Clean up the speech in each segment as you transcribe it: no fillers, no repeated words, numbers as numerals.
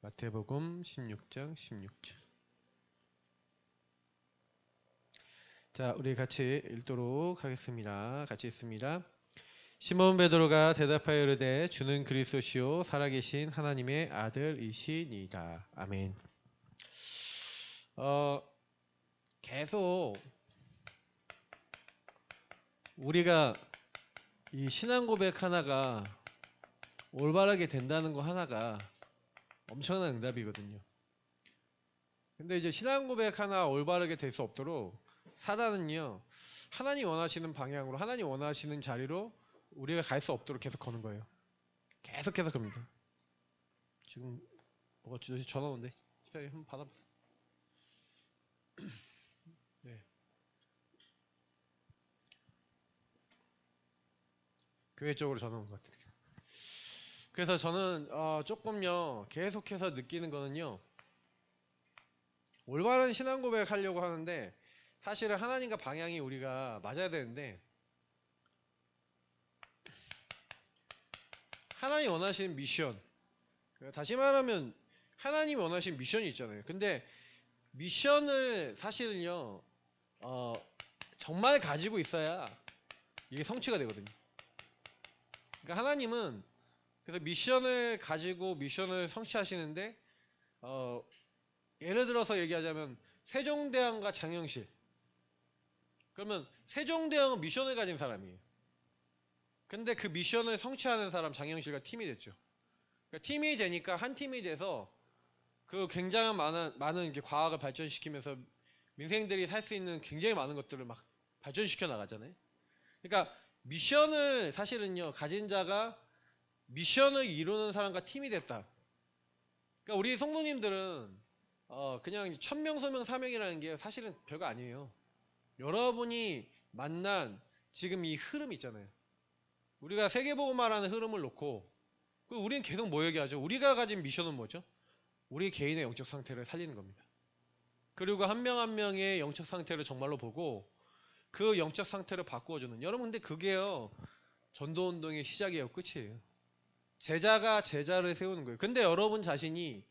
마태복음 16장 16절. 자, 우리 같이 읽도록 하겠습니다. 같이 읽습니다. 시몬 베드로가 대답하여 이르되 주는 그리스도시요 살아계신 하나님의 아들이시니이다. 아멘. 계속 우리가 이 신앙 고백 하나가 올바르게 된다는 거 하나가 엄청난 응답이거든요. 근데 이제 신앙 고백 하나 올바르게 될 수 없도록 사단은요, 하나님 원하시는 방향으로, 하나님 원하시는 자리로 우리가 갈 수 없도록 계속 거는 거예요. 계속해서 겁니다. 지금 뭐가 전화 온대. 시사에 한번 받아보세요. 네. 교회 쪽으로 전화 온 것 같아요. 그래서 저는 조금요 계속해서 느끼는 거는요, 올바른 신앙 고백 하려고 하는데 사실은 하나님과 방향이 우리가 맞아야 되는데, 하나님 원하시는 미션, 다시 말하면 하나님이 원하시는 미션이 있잖아요. 근데 미션을 사실은요 정말 가지고 있어야 이게 성취가 되거든요. 그러니까 하나님은 그래서 미션을 가지고 미션을 성취하시는데, 예를 들어서 얘기하자면 세종대왕과 장영실, 그러면 세종대왕은 미션을 가진 사람이에요. 근데 그 미션을 성취하는 사람 장영실과 팀이 됐죠. 그러니까 팀이 되니까 한 팀이 돼서 그 굉장히 많은 이렇게 과학을 발전시키면서 민생들이 살 수 있는 굉장히 많은 것들을 막 발전시켜 나가잖아요. 그러니까 미션을 사실은요 가진 자가 미션을 이루는 사람과 팀이 됐다. 그러니까 우리 성도님들은 그냥 천명소명 사명이라는 게 사실은 별거 아니에요. 여러분이 만난 지금 이 흐름 있잖아요. 우리가 세계복음화라는 흐름을 놓고 우리는 계속 뭐 얘기하죠? 우리가 가진 미션은 뭐죠? 우리 개인의 영적 상태를 살리는 겁니다. 그리고 한 명 한 명의 영적 상태를 정말로 보고 그 영적 상태를 바꾸어주는, 여러분 근데 그게요 전도운동의 시작이에요, 끝이에요. 제자가 제자를 세우는 거예요. 근데 여러분 자신이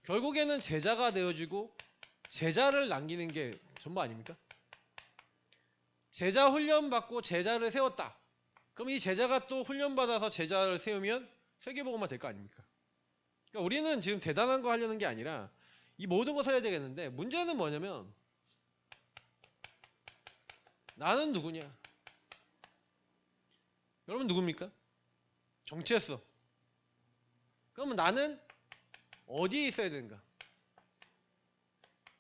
결국에는 제자가 되어지고 제자를 남기는 게 전부 아닙니까? 제자 훈련받고 제자를 세웠다. 그럼 이 제자가 또 훈련받아서 제자를 세우면 세계복음화 될 거 아닙니까? 그러니까 우리는 지금 대단한 거 하려는 게 아니라 이 모든 거 써야 되겠는데, 문제는 뭐냐면 나는 누구냐? 여러분 누굽니까? 정치했어. 그러면 나는 어디에 있어야 되는가?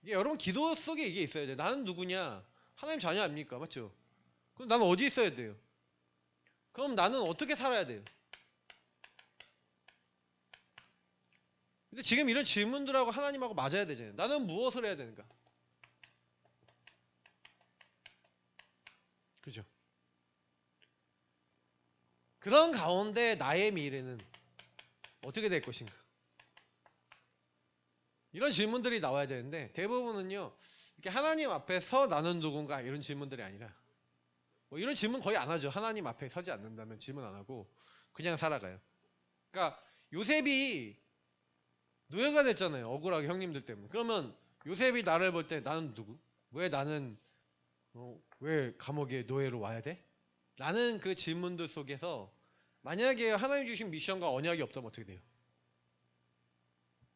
이게 여러분 기도 속에 이게 있어야 돼요. 나는 누구냐? 하나님 자녀 아닙니까? 맞죠? 그럼 나는 어디 있어야 돼요? 그럼 나는 어떻게 살아야 돼요? 근데 지금 이런 질문들하고 하나님하고 맞아야 되잖아요. 나는 무엇을 해야 되는가? 그죠? 그런 가운데 나의 미래는 어떻게 될 것인가? 이런 질문들이 나와야 되는데, 대부분은요 이렇게 하나님 앞에서 나는 누군가 이런 질문들이 아니라, 뭐 이런 질문 거의 안 하죠. 하나님 앞에 서지 않는다면 질문 안 하고 그냥 살아가요. 그러니까 요셉이 노예가 됐잖아요. 억울하게 형님들 때문에. 그러면 요셉이 나를 볼 때 나는 누구? 왜 나는 왜 감옥에 노예로 와야 돼? 라는 그 질문들 속에서 만약에 하나님 주신 미션과 언약이 없다면 어떻게 돼요?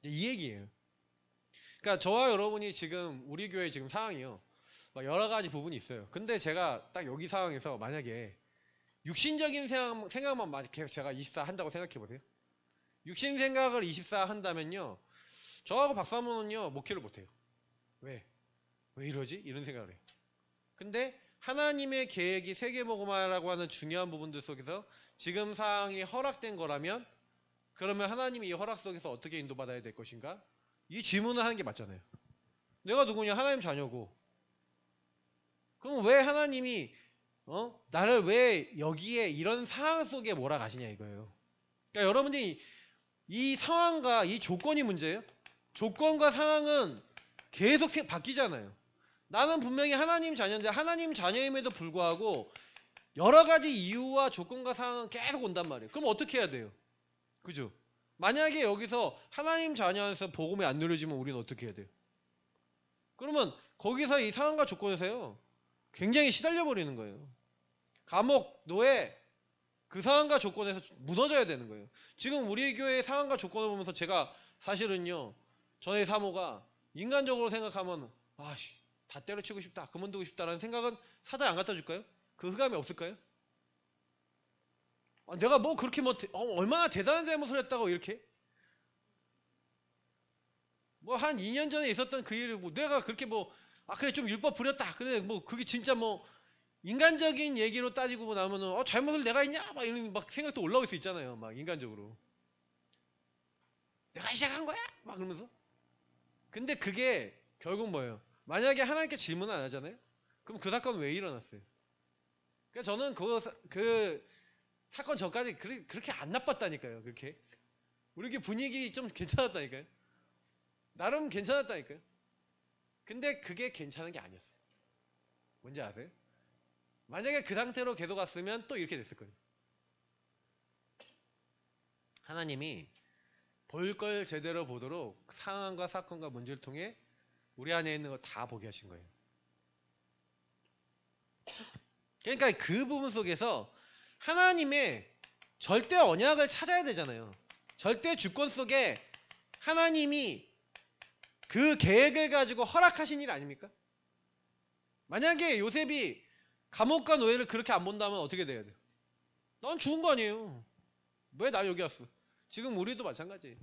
이 얘기예요. 그러니까 저와 여러분이 지금 우리 교회 지금 상황이요, 막 여러 가지 부분이 있어요. 근데 제가 딱 여기 상황에서 만약에 육신적인 생각만 계속 제가 24 한다고 생각해 보세요. 육신 생각을 24 한다면요, 저하고 박사모는요 목회를 못해요. 왜 이러지? 이런 생각을 해요. 근데 하나님의 계획이 세계복음화라고 하는 중요한 부분들 속에서 지금 상황이 허락된 거라면, 그러면 하나님이 이 허락 속에서 어떻게 인도받아야 될 것인가? 이 질문을 하는 게 맞잖아요. 내가 누구냐? 하나님 자녀고. 그럼 왜 하나님이 나를 왜 여기에 이런 상황 속에 몰아가시냐 이거예요. 그러니까 여러분들이 이 상황과 이 조건이 문제예요. 조건과 상황은 계속 바뀌잖아요. 나는 분명히 하나님 자녀인데 하나님 자녀임에도 불구하고 여러 가지 이유와 조건과 상황은 계속 온단 말이에요. 그럼 어떻게 해야 돼요? 그죠? 만약에 여기서 하나님 자녀 안에서 복음이 안 누려지면 우리는 어떻게 해야 돼요? 그러면 거기서 이 상황과 조건에서요 굉장히 시달려 버리는 거예요. 감옥, 노예, 그 상황과 조건에서 무너져야 되는 거예요. 지금 우리 교회의 상황과 조건을 보면서 제가 사실은요 저의 사모가 인간적으로 생각하면 아씨 다 때려치고 싶다 그만두고 싶다라는 생각은 사자에 안 갖다 줄까요? 그 흑암이 없을까요? 내가 뭐 그렇게 뭐 얼마나 대단한 잘못을 했다고 이렇게 뭐 한 2년 전에 있었던 그 일을 뭐 내가 그렇게 뭐 그래 좀 율법 부렸다 그래 뭐 그게 진짜 뭐 인간적인 얘기로 따지고 나면은 잘못을 내가 했냐 막 이런 막 생각도 올라올 수 있잖아요. 막 인간적으로 내가 시작한 거야 막 그러면서 근데 그게 결국 뭐예요? 만약에 하나님께 질문 안 하잖아요. 그럼 그 사건 왜 일어났어요? 그러니까 저는 그 사건 전까지 그렇게 안 나빴다니까요. 그렇게 우리 게 분위기 좀 괜찮았다니까요. 나름 괜찮았다니까요. 근데 그게 괜찮은 게 아니었어요. 뭔지 아세요? 만약에 그 상태로 계속 갔으면 또 이렇게 됐을 거예요. 하나님이 볼 걸 제대로 보도록 상황과 사건과 문제를 통해 우리 안에 있는 거 다 보게 하신 거예요. 그러니까 그 부분 속에서 하나님의 절대 언약을 찾아야 되잖아요. 절대 주권 속에 하나님이 그 계획을 가지고 허락하신 일 아닙니까? 만약에 요셉이 감옥과 노예를 그렇게 안 본다면 어떻게 돼야 돼요? 넌 죽은 거 아니에요. 왜 나 여기 왔어? 지금 우리도 마찬가지예요.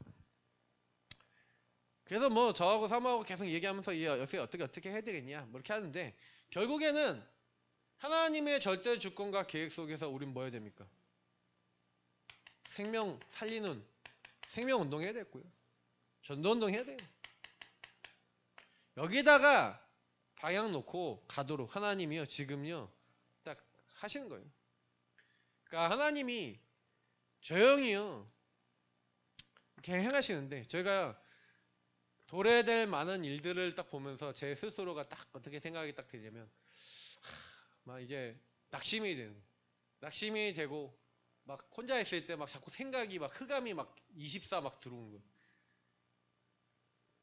그래서 뭐 저하고 사모하고 계속 얘기하면서 요새 어떻게 해야 되겠냐 뭐 이렇게 하는데 결국에는 하나님의 절대 주권과 계획 속에서 우린 뭐 해야 됩니까? 생명 살리는 생명 운동 해야 되고요. 전도 운동 해야 돼요. 여기다가 방향 놓고 가도록 하나님이요 지금요 딱 하시는 거예요. 그러니까 하나님이 조용히요 이렇게 행하시는데 저희가 도래될 많은 일들을 딱 보면서 제 스스로가 딱 어떻게 생각이 딱 되냐면 막 이제 낙심이 되는 거예요. 낙심이 되고 막 혼자 있을 때 막 자꾸 생각이 막 흑암이 막 24 막 들어오는 거예요.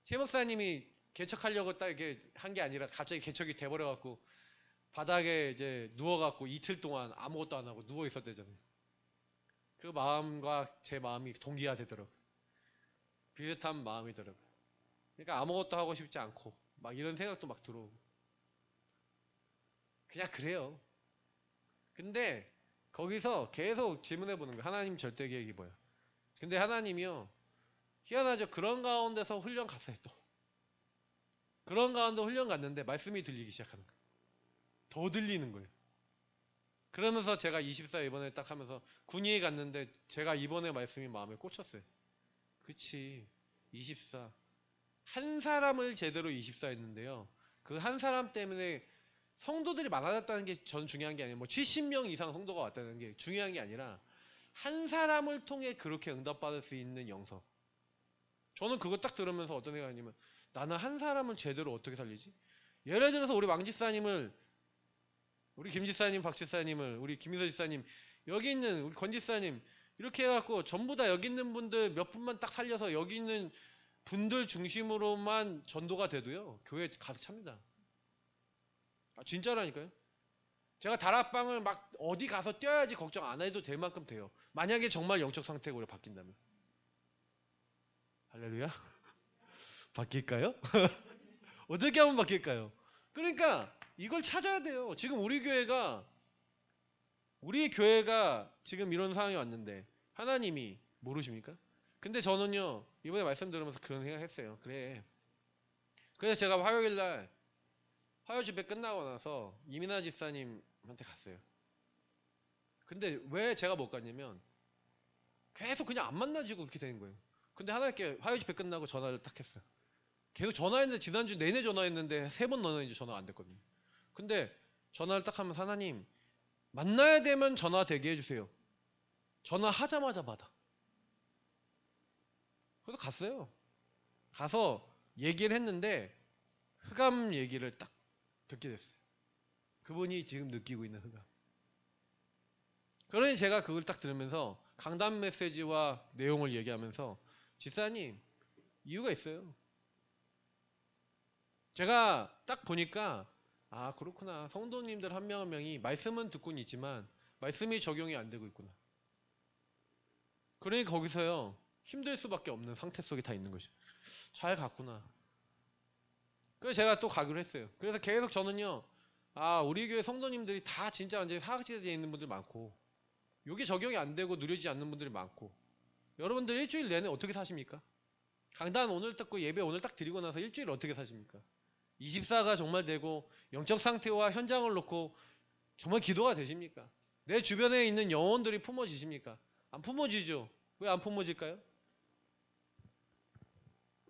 최 목사님이 개척하려고 딱 이렇게 한 게 아니라 갑자기 개척이 돼버려갖고 바닥에 이제 누워갖고 이틀 동안 아무것도 안 하고 누워 있었대잖아요. 그 마음과 제 마음이 동기화 되더라고요. 비슷한 마음이더라고요. 그러니까 아무것도 하고 싶지 않고 막 이런 생각도 막 들어오고 그냥 그래요. 근데 거기서 계속 질문해 보는 거예요. 하나님 절대 계획이 뭐야? 근데 하나님이요 희한하죠. 그런 가운데서 훈련 갔어요 또. 그런 가운데 훈련 갔는데 말씀이 들리기 시작하는 거예요. 더 들리는 거예요. 그러면서 제가 24 이번에 딱 하면서 군위에 갔는데 제가 이번에 말씀이 마음에 꽂혔어요. 그치 24 한 사람을 제대로 24 했는데요. 그 한 사람 때문에 성도들이 많아졌다는 게 전 중요한 게 아니에요. 뭐 70명 이상 성도가 왔다는 게 중요한 게 아니라 한 사람을 통해 그렇게 응답받을 수 있는 영성. 저는 그거 딱 들으면서 어떤 생각이냐면 나는 한 사람을 제대로 어떻게 살리지? 예를 들어서 우리 왕지사님을 우리 김지사님, 박지사님을 우리 김민서 지사님 여기 있는 우리 권지사님 이렇게 해갖고 전부 다 여기 있는 분들 몇 분만 딱 살려서 여기 있는 분들 중심으로만 전도가 돼도요 교회 가득 찹니다. 진짜라니까요. 제가 다락방을 막 어디 가서 뛰어야지 걱정 안 해도 될 만큼 돼요. 만약에 정말 영적 상태가 우리가 바뀐다면. 할렐루야. 바뀔까요? 어떻게 하면 바뀔까요? 그러니까 이걸 찾아야 돼요. 지금 우리 교회가 지금 이런 상황이 왔는데 하나님이 모르십니까? 근데 저는요 이번에 말씀 들으면서 그런 생각했어요. 그래. 그래서 제가 화요일날 화요 집회 끝나고 나서 이민아 집사님한테 갔어요. 근데 왜 제가 못 갔냐면 계속 그냥 안 만나지고 그렇게 되는 거예요. 근데 하나님께 화요 집회 끝나고 전화를 딱 했어요. 계속 전화했는데 지난주 내내 전화했는데 3번 넘었는지 전화가 안 됐거든요. 근데 전화를 딱 하면서 하나님 만나야 되면 전화 되게 해주세요. 전화하자마자 받아. 그래서 갔어요. 가서 얘기를 했는데 흑암 얘기를 딱 듣게 됐어요. 그분이 지금 느끼고 있는 흑암. 그러니 제가 그걸 딱 들으면서 강단 메시지와 내용을 얘기하면서 집사님, 이유가 있어요. 제가 딱 보니까 아 그렇구나. 성도님들 한 명 한 명이 말씀은 듣고는 있지만 말씀이 적용이 안 되고 있구나. 그러니 거기서요 힘들 수밖에 없는 상태 속에 다 있는 거죠. 잘 갔구나. 그래서 제가 또 가기로 했어요. 그래서 계속 저는요 아 우리 교회 성도님들이 다 진짜 완전히 사각지대에 있는 분들 많고 요게 적용이 안 되고 누려지지 않는 분들이 많고 여러분들 일주일 내내 어떻게 사십니까? 강단 오늘 듣고 예배 오늘 딱 드리고 나서 일주일 어떻게 사십니까? 24가 정말 되고 영적 상태와 현장을 놓고 정말 기도가 되십니까? 내 주변에 있는 영혼들이 품어지십니까? 안 품어지죠. 왜 안 품어질까요?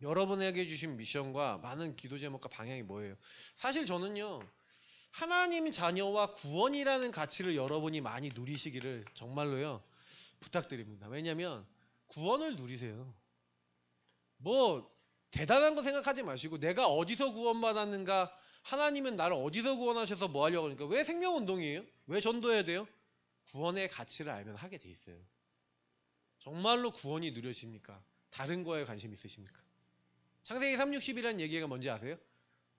여러분에게 주신 미션과 많은 기도 제목과 방향이 뭐예요? 사실 저는요 하나님 자녀와 구원이라는 가치를 여러분이 많이 누리시기를 정말로요 부탁드립니다. 왜냐면 구원을 누리세요. 뭐 대단한 거 생각하지 마시고 내가 어디서 구원받았는가, 하나님은 나를 어디서 구원하셔서 뭐 하려고 하니까. 왜 생명운동이에요? 왜 전도해야 돼요? 구원의 가치를 알면 하게 돼 있어요. 정말로 구원이 누려집니까? 다른 거에 관심 있으십니까? 창세기 3:60이라는 얘기가 뭔지 아세요?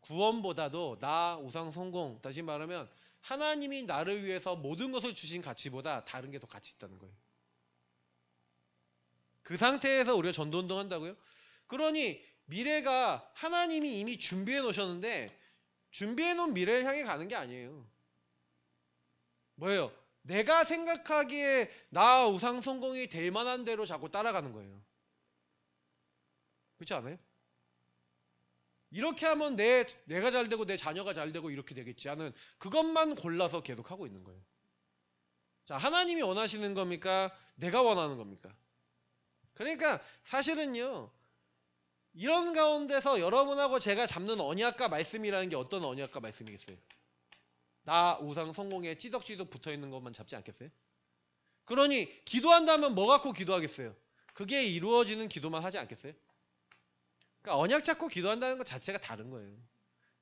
구원보다도 나 우상 성공, 다시 말하면 하나님이 나를 위해서 모든 것을 주신 가치보다 다른 게 더 가치 있다는 거예요. 그 상태에서 우리가 전도운동 한다고요? 그러니 미래가 하나님이 이미 준비해 놓으셨는데 준비해 놓은 미래를 향해 가는 게 아니에요. 뭐예요? 내가 생각하기에 나 우상 성공이 될 만한 대로 자꾸 따라가는 거예요. 그렇지 않아요? 이렇게 하면 내가 잘 되고 내 자녀가 잘 되고 이렇게 되겠지 하는 그것만 골라서 계속 하고 있는 거예요. 자, 하나님이 원하시는 겁니까? 내가 원하는 겁니까? 그러니까 사실은요. 이런 가운데서 여러분하고 제가 잡는 언약과 말씀이라는 게 어떤 언약과 말씀이겠어요? 나 우상 성공에 찌덕찌덕 붙어있는 것만 잡지 않겠어요? 그러니 기도한다면 뭐 갖고 기도하겠어요? 그게 이루어지는 기도만 하지 않겠어요? 그러니까 언약 잡고 기도한다는 것 자체가 다른 거예요.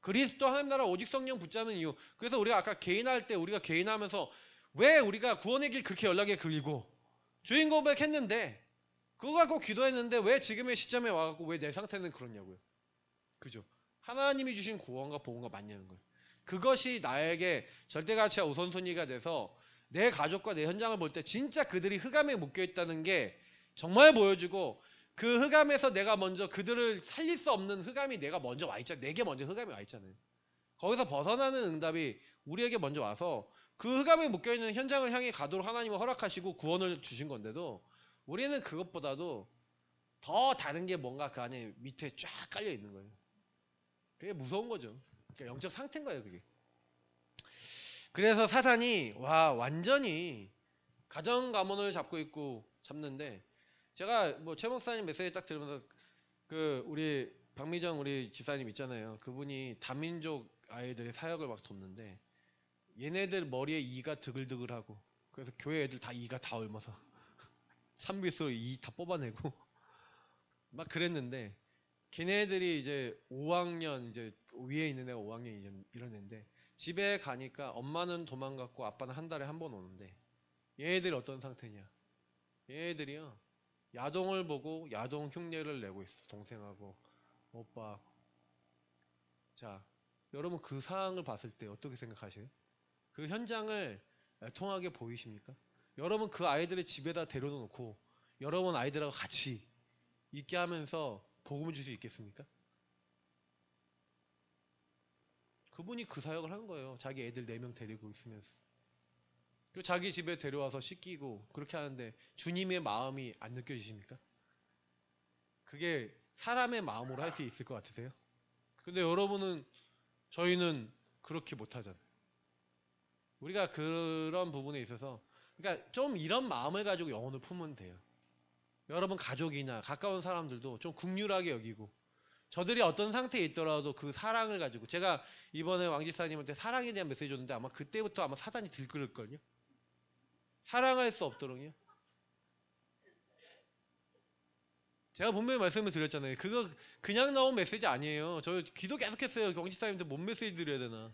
그리스도 하나님 나라 오직 성령 붙잡는 이유. 그래서 우리가 아까 개인할 때 우리가 개인하면서 왜 우리가 구원의 길 그렇게 연락에 그리고 주인 고백했는데 그거 갖고 기도했는데 왜 지금의 시점에 와갖고 왜 내 상태는 그렇냐고요. 그죠? 하나님이 주신 구원과 복음과 맞냐는 거예요. 그것이 나에게 절대가치와 우선순위가 돼서 내 가족과 내 현장을 볼 때 진짜 그들이 흑암에 묶여 있다는 게 정말 보여주고 그 흑암에서 내가 먼저 그들을 살릴 수 없는 흑암이 내가 먼저 와 있잖아요. 내게 먼저 흑암이 와 있잖아요. 거기서 벗어나는 응답이 우리에게 먼저 와서 그 흑암에 묶여 있는 현장을 향해 가도록 하나님은 허락하시고 구원을 주신 건데도 우리는 그것보다도 더 다른 게 뭔가 그 안에 밑에 쫙 깔려 있는 거예요. 그게 무서운 거죠. 그러니까 영적 상태인 거예요, 그게. 그래서 사단이 완전히 가정 가문을 잡고 있고 잡는데 제가 뭐 최 목사님 메시지 딱 들으면서 그 우리 박미정 우리 집사님 있잖아요. 그분이 다민족 아이들의 사역을 막 돕는데 얘네들 머리에 이가 드글드글하고 그래서 교회 애들 다 이가 다 옮아서 찬비수로 이 다 뽑아내고 막 그랬는데 걔네들이 이제 5학년 이제 위에 있는 애가 5학년 이런 애인데 집에 가니까 엄마는 도망갔고 아빠는 한 달에 한 번 오는데 얘네들이 어떤 상태냐? 얘네들이요 야동을 보고 야동 흉내를 내고 있어. 동생하고 오빠. 자, 여러분 그 상황을 봤을 때 어떻게 생각하세요? 그 현장을 통하게 보이십니까? 여러분 그 아이들을 집에다 데려다 놓고 여러분 아이들하고 같이 있게 하면서 복음을 줄 수 있겠습니까? 그분이 그 사역을 한 거예요. 자기 애들 4명 데리고 있으면서. 그리고 자기 집에 데려와서 씻기고 그렇게 하는데 주님의 마음이 안 느껴지십니까? 그게 사람의 마음으로 할 수 있을 것 같으세요? 근데 여러분은 저희는 그렇게 못하잖아요. 우리가 그런 부분에 있어서 그러니까 좀 이런 마음을 가지고 영혼을 품으면 돼요. 여러분 가족이나 가까운 사람들도 좀 긍휼하게 여기고 저들이 어떤 상태에 있더라도 그 사랑을 가지고 제가 이번에 왕집사님한테 사랑에 대한 메시지 줬는데 아마 그때부터 아마 사단이 들끓을걸요. 사랑할 수 없도록요. 제가 분명히 말씀을 드렸잖아요. 그거 그냥 나온 메시지 아니에요. 저 기도 계속했어요. 왕집사님한테 뭔 메시지 드려야 되나.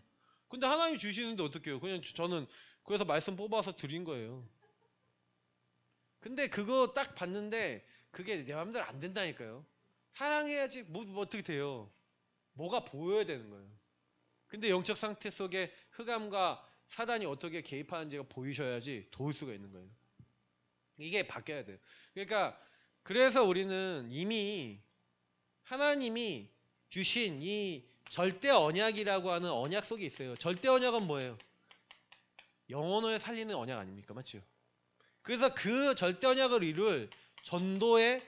근데 하나님 주시는데 어떡해요. 그냥 저는 그래서 말씀 뽑아서 드린 거예요. 근데 그거 딱 봤는데 그게 내 마음대로 안 된다니까요. 사랑해야지 뭐 어떻게 돼요. 뭐가 보여야 되는 거예요. 근데 영적 상태 속에 흑암과 사단이 어떻게 개입하는지가 보이셔야지 도울 수가 있는 거예요. 이게 바뀌어야 돼요. 그러니까 그래서 우리는 이미 하나님이 주신 이 절대 언약이라고 하는 언약 속에 있어요. 절대 언약은 뭐예요? 영혼을 살리는 언약 아닙니까? 맞죠? 그래서 그 절대 언약을 이룰 전도의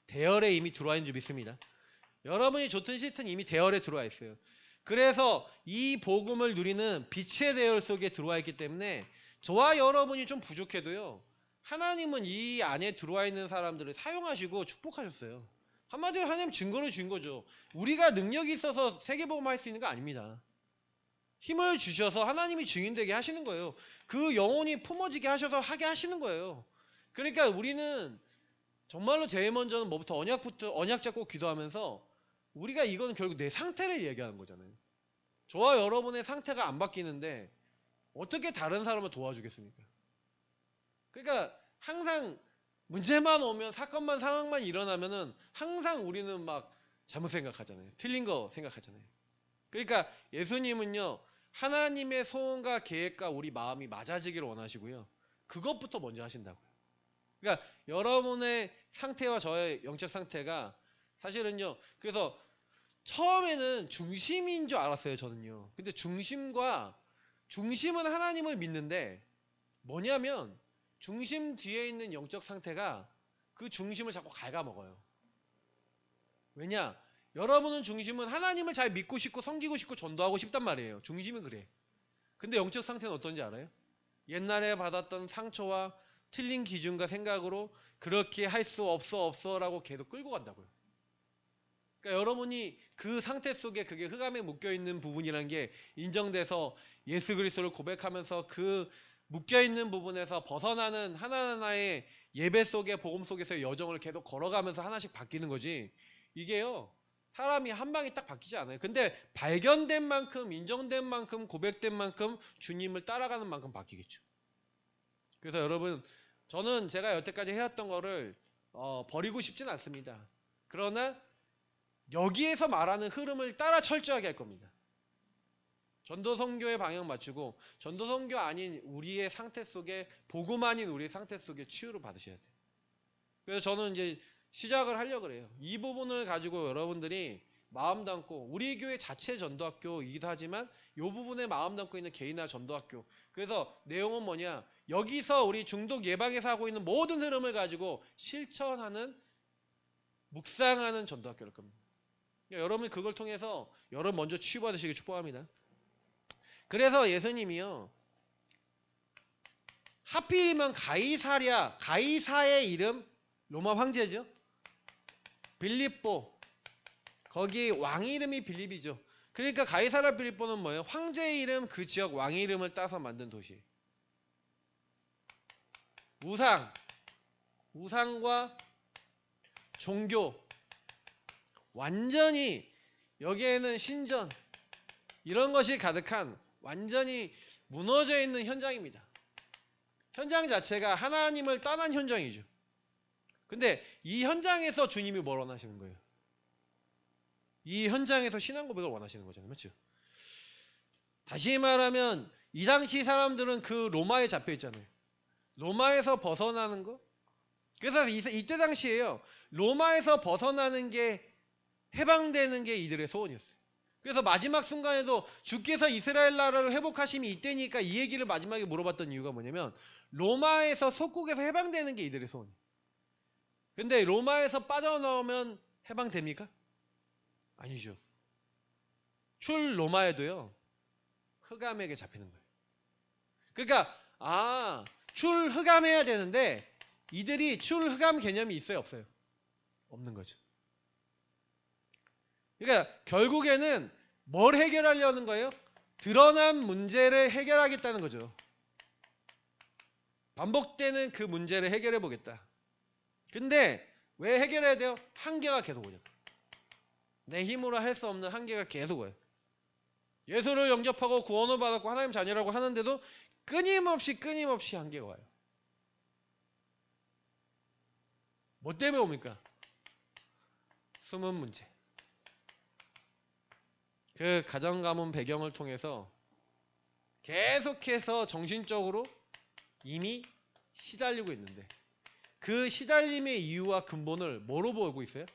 대열에 이미 들어와 있는 줄 믿습니다. 여러분이 좋든 싫든 이미 대열에 들어와 있어요. 그래서 이 복음을 누리는 빛의 대열 속에 들어와 있기 때문에 저와 여러분이 좀 부족해도요. 하나님은 이 안에 들어와 있는 사람들을 사용하시고 축복하셨어요. 한마디로 하나님 증거를 준 거죠. 우리가 능력이 있어서 세계복음 할 수 있는 거 아닙니다. 힘을 주셔서 하나님이 증인되게 하시는 거예요. 그 영혼이 품어지게 하셔서 하게 하시는 거예요. 그러니까 우리는 정말로 제일 먼저는 뭐부터 언약 잡고 기도하면서 우리가 이건 결국 내 상태를 얘기하는 거잖아요. 저와 여러분의 상태가 안 바뀌는데 어떻게 다른 사람을 도와주겠습니까? 그러니까 항상 문제만 오면 사건만 상황만 일어나면은 항상 우리는 막 잘못 생각하잖아요. 틀린 거 생각하잖아요. 그러니까 예수님은요. 하나님의 소원과 계획과 우리 마음이 맞아지기를 원하시고요. 그것부터 먼저 하신다고요. 그러니까 여러분의 상태와 저의 영적 상태가 사실은요. 그래서 처음에는 중심인 줄 알았어요. 저는요. 근데 중심은 하나님을 믿는데 뭐냐면 중심 뒤에 있는 영적 상태가 그 중심을 자꾸 갉아먹어요. 왜냐? 여러분은 중심은 하나님을 잘 믿고 싶고 섬기고 싶고 전도하고 싶단 말이에요. 중심은 그래. 근데 영적 상태는 어떤지 알아요? 옛날에 받았던 상처와 틀린 기준과 생각으로 그렇게 할 수 없어라고 계속 끌고 간다고요. 그러니까 여러분이 그 상태 속에 그게 흑암에 묶여있는 부분이라는 게 인정돼서 예수 그리스도를 고백하면서 그 묶여있는 부분에서 벗어나는 하나하나의 예배 속에 복음 속에서의 여정을 계속 걸어가면서 하나씩 바뀌는 거지. 이게요. 사람이 한 방에 딱 바뀌지 않아요. 근데 발견된 만큼 인정된 만큼 고백된 만큼 주님을 따라가는 만큼 바뀌겠죠. 그래서 여러분 저는 제가 여태까지 해왔던 거를 버리고 싶진 않습니다. 그러나 여기에서 말하는 흐름을 따라 철저하게 할 겁니다. 전도 선교의 방향 맞추고 전도 선교 아닌 우리의 상태 속에 복음 아닌 우리의 상태 속에 치유를 받으셔야 돼요. 그래서 저는 이제 시작을 하려고 그래요. 이 부분을 가지고 여러분들이 마음 담고 우리 교회 자체 전도학교이기도 하지만 이 부분에 마음 담고 있는 개인화 전도학교. 그래서 내용은 뭐냐? 여기서 우리 중독 예방에서 하고 있는 모든 흐름을 가지고 실천하는 묵상하는 전도학교일 겁니다. 여러분이 그걸 통해서 여러분 먼저 치유받으시길 축복합니다. 그래서 예수님이요. 하필이면 가이사의 이름 로마 황제죠. 빌립보. 거기 왕 이름이 빌립이죠. 그러니까 가이사라 빌립보는 뭐예요? 황제의 이름 그 지역 왕 이름을 따서 만든 도시. 우상과 종교 완전히 여기에는 신전 이런 것이 가득한 완전히 무너져 있는 현장입니다. 현장 자체가 하나님을 떠난 현장이죠. 근데 이 현장에서 주님이 뭘 원하시는 거예요? 이 현장에서 신앙 고백을 원하시는 거잖아요. 맞죠? 다시 말하면 이 당시 사람들은 그 로마에 잡혀 있잖아요. 로마에서 벗어나는 거? 그래서 이때 당시에요. 로마에서 벗어나는 게 해방되는 게 이들의 소원이었어요. 그래서 마지막 순간에도 주께서 이스라엘 나라를 회복하심이 이때니까 이 얘기를 마지막에 물어봤던 이유가 뭐냐면 로마에서 속국에서 해방되는 게 이들의 소원이에요. 근데 로마에서 빠져나오면 해방됩니까? 아니죠. 출 로마에도요. 흑암에게 잡히는 거예요. 그러니까 출 흑암해야 되는데 이들이 출 흑암 개념이 있어요, 없어요? 없는 거죠. 그러니까 결국에는 뭘 해결하려는 거예요? 드러난 문제를 해결하겠다는 거죠. 반복되는 그 문제를 해결해 보겠다. 근데 왜 해결해야 돼요? 한계가 계속 오죠. 내 힘으로 할 수 없는 한계가 계속 와요. 예수를 영접하고 구원을 받았고 하나님 자녀라고 하는데도 끊임없이 한계가 와요. 뭐 때문에 옵니까? 숨은 문제. 그 가정가문 배경을 통해서 계속해서 정신적으로 이미 시달리고 있는데 그 시달림의 이유와 근본을 뭐로 보고 있어요?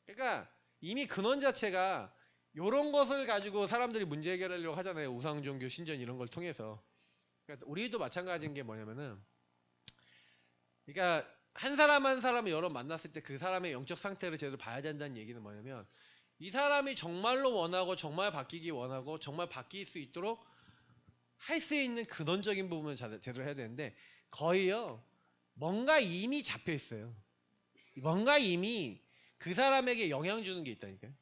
그러니까 이미 근원 자체가 이런 것을 가지고 사람들이 문제 해결하려고 하잖아요. 우상종교, 신전 이런 걸 통해서. 그러니까 우리도 마찬가지인 게 뭐냐면은, 그러니까 한 사람 한 사람을 여러 만났을 때 그 사람의 영적 상태를 제대로 봐야 된다는 얘기는 뭐냐면, 이 사람이 정말로 원하고 정말 바뀌기 원하고 정말 바뀔 수 있도록 할 수 있는 근원적인 부분을 제대로 해야 되는데, 거의요 뭔가 이미 잡혀 있어요. 뭔가 이미 그 사람에게 영향 주는 게 있다니까요.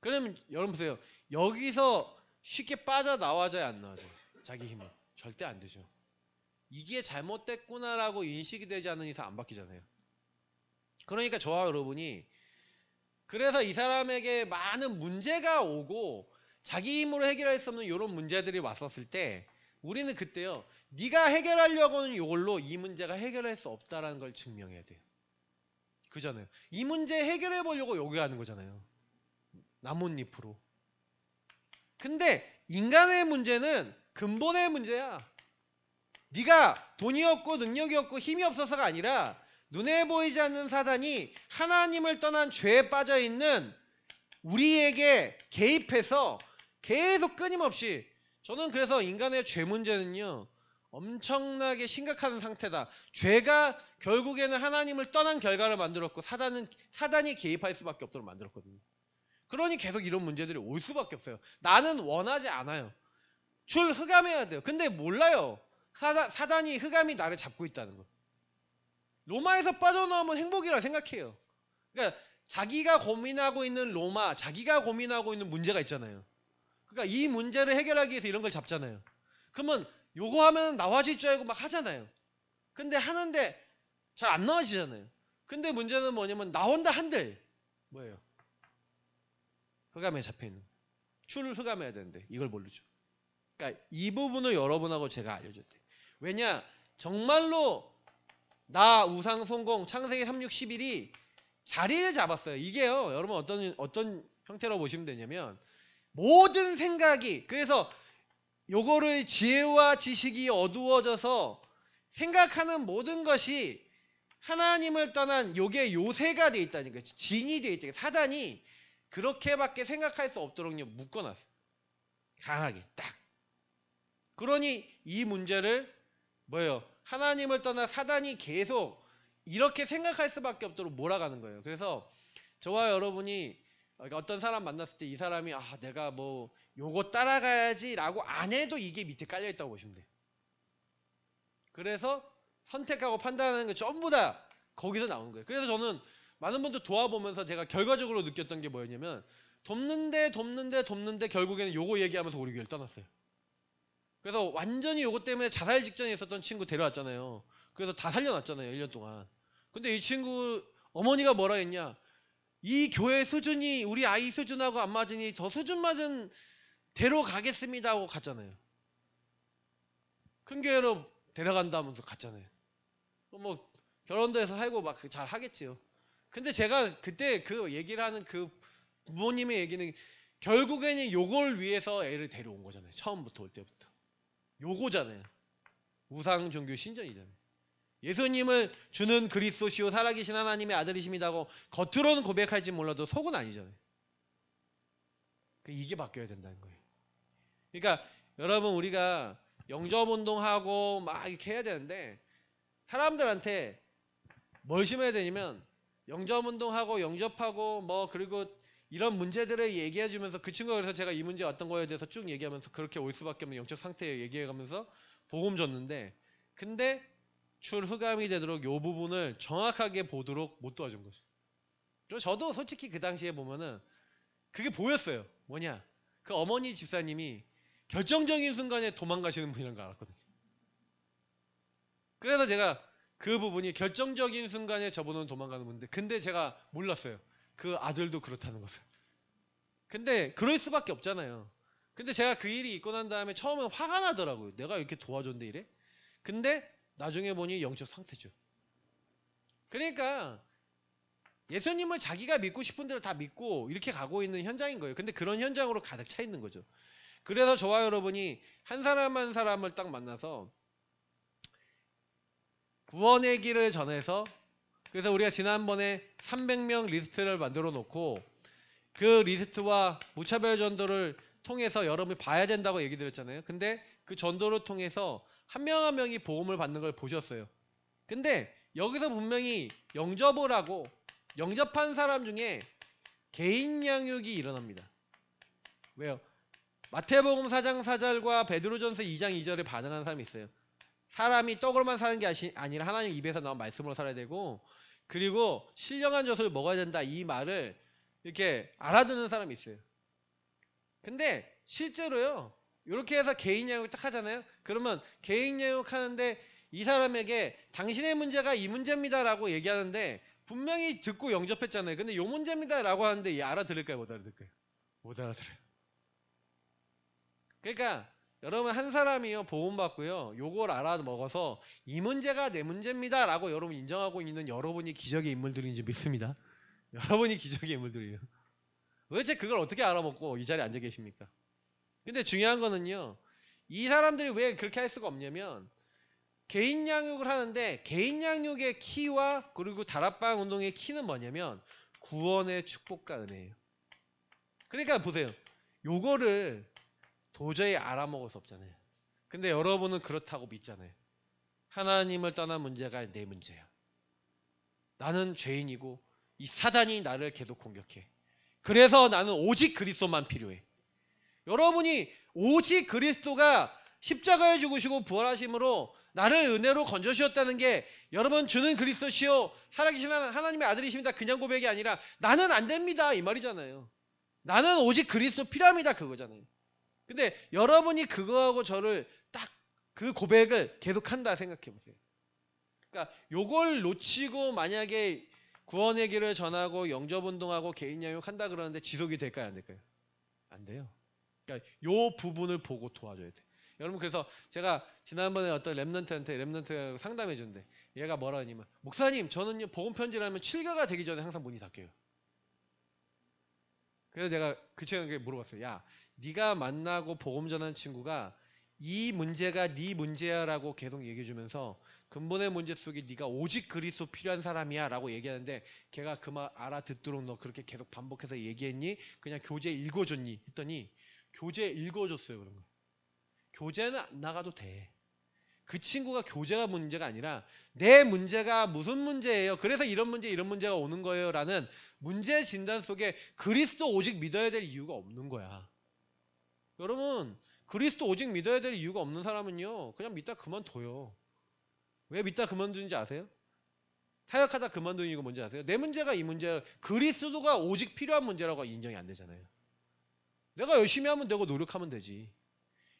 그러면 여러분 보세요. 여기서 쉽게 빠져나와져야 안 나와져요. 자기 힘은. 절대 안 되죠. 이게 잘못됐구나라고 인식이 되지 않는 이상 안 바뀌잖아요. 그러니까 저와 여러분이 그래서 이 사람에게 많은 문제가 오고 자기 힘으로 해결할 수 없는 이런 문제들이 왔었을 때 우리는 그때요. 네가 해결하려고 하는 이걸로 이 문제가 해결할 수 없다라는 걸 증명해야 돼요. 그잖아요. 이 문제 해결해 보려고 여기 가는 거잖아요. 나뭇잎으로. 근데 인간의 문제는 근본의 문제야. 네가 돈이 없고 능력이 없고 힘이 없어서가 아니라 눈에 보이지 않는 사단이 하나님을 떠난 죄에 빠져있는 우리에게 개입해서 계속 끊임없이, 저는 그래서 인간의 죄 문제는요 엄청나게 심각한 상태다. 죄가 결국에는 하나님을 떠난 결과를 만들었고 사단이 개입할 수밖에 없도록 만들었거든요. 그러니 계속 이런 문제들이 올 수밖에 없어요. 나는 원하지 않아요. 흑암해야 돼요. 근데 몰라요. 사단이 흑암이 나를 잡고 있다는 거. 로마에서 빠져나오면 행복이라 생각해요. 그러니까 자기가 고민하고 있는 자기가 고민하고 있는 문제가 있잖아요. 그러니까 이 문제를 해결하기 위해서 이런 걸 잡잖아요. 그러면 요거 하면 나와질 줄 알고 막 하잖아요. 근데 하는데 잘 안 나와지잖아요. 근데 문제는 뭐냐면 나온다 한들 뭐예요? 흑암에 잡혀있는 흑암해야 되는데 이걸 모르죠. 그러니까 이 부분을 여러분하고 제가 알려줬대요. 왜냐? 정말로 나 우상성공 창세기 3611이 자리를 잡았어요. 이게요. 여러분 어떤 형태로 보시면 되냐면 모든 생각이, 그래서 요거를 지혜와 지식이 어두워져서 생각하는 모든 것이 하나님을 떠난 요게 요새가 돼 있다니까. 진이 돼 있다니까. 사단이 그렇게밖에 생각할 수 없도록요 묶어놨어. 강하게 딱. 그러니 이 문제를 뭐예요? 하나님을 떠나 사단이 계속 이렇게 생각할 수밖에 없도록 몰아가는 거예요. 그래서 저와 여러분이 어떤 사람 만났을 때 이 사람이 내가 뭐 요거 따라가야지 라고 안 해도 이게 밑에 깔려있다고 보시면 돼요. 그래서 선택하고 판단하는 게 전부 다 거기서 나오는 거예요. 그래서 저는 많은 분들 도와보면서 제가 결과적으로 느꼈던 게 뭐였냐면 돕는데 결국에는 요거 얘기하면서 우리 교회를 떠났어요. 그래서 완전히 요거 때문에 자살 직전에 있었던 친구 데려왔잖아요. 그래서 다 살려놨잖아요. 1년 동안. 근데 이 친구 어머니가 뭐라 했냐, 이 교회 수준이 우리 아이 수준하고 안 맞으니 더 수준 맞은 대로 가겠습니다 하고 갔잖아요. 큰 교회로 데려간다면서 갔잖아요. 뭐 결혼도 해서 살고 막 잘 하겠지요. 근데 제가 그때 그 얘기를 하는 그 부모님의 얘기는 결국에는 요걸 위해서 애를 데려온 거잖아요. 처음부터 올 때부터. 요거잖아요. 우상 종교 신전이잖아요. 예수님을 주는 그리스도시요 살아계신 하나님의 아들이십니다고 겉으로는 고백할지 몰라도 속은 아니잖아요. 이게 바뀌어야 된다는 거예요. 그러니까 여러분 우리가 영접운동하고 막 이렇게 해야 되는데 사람들한테 뭘 심어야 되냐면 영접운동하고 영접하고 뭐 그리고 이런 문제들을 얘기해주면서 그 친구가 그래서 제가 이 문제 어떤 거에 대해서 쭉 얘기하면서 그렇게 올 수밖에 없는 영적 상태 얘기해가면서 복음 줬는데, 근데 흑암이 되도록 이 부분을 정확하게 보도록 못 도와준 거죠. 저도 솔직히 그 당시에 보면은 그게 보였어요. 뭐냐, 그 어머니 집사님이 결정적인 순간에 도망가시는 분이라는 걸 알았거든요. 그래서 제가 그 부분이 결정적인 순간에 저분은 도망가는 분인데, 근데 제가 몰랐어요. 그 아들도 그렇다는 것을. 근데 그럴 수밖에 없잖아요. 근데 제가 그 일이 있고 난 다음에 처음엔 화가 나더라고요. 내가 이렇게 도와줬는데 이래? 근데 나중에 보니 영적 상태죠. 그러니까 예수님을 자기가 믿고 싶은 대로 다 믿고 이렇게 가고 있는 현장인 거예요. 근데 그런 현장으로 가득 차 있는 거죠. 그래서 저와 여러분이 한 사람 한 사람을 딱 만나서 구원의 길을 전해서, 그래서 우리가 지난번에 300명 리스트를 만들어 놓고 그 리스트와 무차별 전도를 통해서 여러분이 봐야 된다고 얘기 드렸잖아요. 근데 그 전도를 통해서 한 명 한 명이 복음을 받는 걸 보셨어요. 근데 여기서 분명히 영접을 하고 영접한 사람 중에 개인 양육이 일어납니다. 왜요? 마태복음 4장 4절과 베드로전서 2장 2절에 반응하는 사람이 있어요. 사람이 떡으로만 사는 게 아니라 하나님 입에서 나온 말씀으로 살아야 되고, 그리고 신령한 젖을 먹어야 된다, 이 말을 이렇게 알아듣는 사람이 있어요. 근데 실제로요, 이렇게 해서 개인 양육을 딱 하잖아요. 그러면 개인 양육 하는데 이 사람에게 당신의 문제가 이 문제입니다 라고 얘기하는데 분명히 듣고 영접했잖아요. 근데 요 문제입니다 라고 하는데 얘 알아들을까요? 못 알아들을까요? 못 알아들어요. 그러니까 여러분, 한 사람이요 복음 받고요 요걸 알아먹어서 이 문제가 내 문제입니다 라고 여러분 인정하고 있는 여러분이 기적의 인물들인지 믿습니다. 여러분이 기적의 인물들이에요. 도대체 그걸 어떻게 알아먹고 이 자리에 앉아 계십니까? 근데 중요한 거는요, 이 사람들이 왜 그렇게 할 수가 없냐면, 개인 양육을 하는데 개인 양육의 키와 그리고 다락방 운동의 키는 뭐냐면 구원의 축복과 은혜예요. 그러니까 보세요, 요거를 도저히 알아먹을 수 없잖아요. 근데 여러분은 그렇다고 믿잖아요. 하나님을 떠난 문제가 내 문제야. 나는 죄인이고 이 사단이 나를 계속 공격해. 그래서 나는 오직 그리스도만 필요해. 여러분이 오직 그리스도가 십자가에 죽으시고 부활하심으로 나를 은혜로 건져주셨다는 게, 여러분 주는 그리스도시요 살아계신 하나님의 아들이십니다, 그냥 고백이 아니라 나는 안 됩니다 이 말이잖아요. 나는 오직 그리스도 필요합니다 그거잖아요. 근데 여러분이 그거하고 저를 딱 그 고백을 계속한다 생각해 보세요. 그러니까 요걸 놓치고 만약에 구원의 길을 전하고 영접운동하고 개인 양육한다 그러는데 지속이 될까요 안 될까요? 안 돼요. 그러니까 요 부분을 보고 도와줘야 돼. 여러분, 그래서 제가 지난번에 어떤 랩런트한테 상담해 준대. 얘가 뭐라 하냐면, 목사님 저는요 복음 편지를 하면 7개가 되기 전에 항상 문이 닫혀요. 그래서 제가 그 친구에게 물어봤어요. 야, 네가 만나고 복음 전하는 친구가 이 문제가 네 문제야라고 계속 얘기해 주면서 근본의 문제 속에 네가 오직 그리스도 필요한 사람이야 라고 얘기하는데, 걔가 그 말 알아듣도록 너 그렇게 계속 반복해서 얘기했니? 그냥 교재 읽어줬니? 했더니 교재 읽어줬어요. 그런 거. 교재는 안 나가도 돼. 그 친구가 교재가 문제가 아니라 내 문제가 무슨 문제예요, 그래서 이런 문제가 오는 거예요 라는 문제 진단 속에 그리스도 오직 믿어야 될 이유가 없는 거야. 여러분, 그리스도 오직 믿어야 될 이유가 없는 사람은요 그냥 믿다 그만둬요. 왜 믿다 그만두는지 아세요? 타협하다 그만두는 이유가 뭔지 아세요? 내 문제가 이 문제야. 그리스도가 오직 필요한 문제라고 인정이 안 되잖아요. 내가 열심히 하면 되고 노력하면 되지.